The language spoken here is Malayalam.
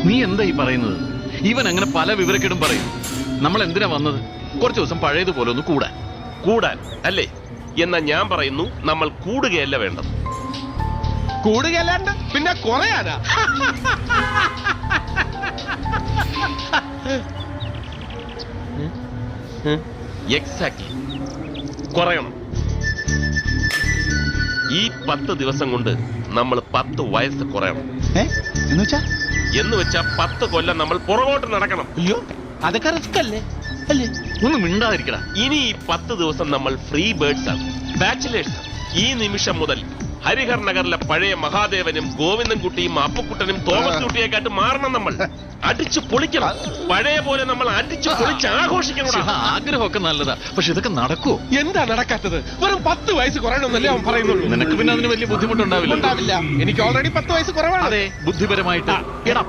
നീ എന്താ ഈ പറയുന്നത്? ഇവൻ അങ്ങനെ പല വിവരക്കേടും പറയും. നമ്മൾ എന്തിനാ വന്നത്? കുറച്ചു ദിവസം പഴയതുപോലെ ഒന്ന് കൂടാൻ അല്ലേ? എന്നാ ഞാൻ പറയുന്നു, നമ്മൾ കൂടുകയല്ല വേണ്ടത്. കൂടുകയല്ലാണ്ട് പിന്നെ കുറയാനാ? എക്സാക്ട്ലി, കുറയണം. ഈ 10 ദിവസം കൊണ്ട് നമ്മൾ 10 വയസ്സ് കുറയണം. എന്ന് വെച്ചാ 10 കൊല്ലം നമ്മൾ പുറകോട്ട് നടക്കണം. അയ്യോ, അതൊക്കെ റിസ്ക് അല്ലേ? അല്ലേ? ഒന്ന് മിണ്ടാതിരിക്കടാ. ഇനി ഈ 10 ദിവസം നമ്മൾ ഫ്രീ ബേർഡ്സ് ആണ്, ബാച്ചിലേഴ്സ്. ഈ നിമിഷം മുതൽ ഹരിഹർ നഗറിലെ പഴയ മഹാദേവനും ഗോവിന്ദൻകുട്ടിയും അപ്പുക്കുട്ടനും തോമസ് കുട്ടിയെക്കാട്ട് മാറണം. നമ്മൾ അടിച്ചു പൊളിക്കണം. പഴയ പോലെ നമ്മൾ അടിച്ചു പൊളിച്ച് ആഘോഷിക്കണം. ആഗ്രഹമൊക്കെ നല്ലതാ, പക്ഷെ ഇതൊക്കെ നടക്കുവോ? എന്താ നടക്കാത്തത്? വെറും 10 വയസ്സ് കുറയണമെന്നല്ലേ അവൻ പറയുന്നുള്ളൂ. നിനക്ക് പിന്നെ അതിന് വലിയ ബുദ്ധിമുട്ടുണ്ടാവില്ല. എനിക്ക് ഓൾറെഡി 10 വയസ്സ് കുറവാണ്. അതെ, ബുദ്ധിപരമായിട്ട്. എടാ,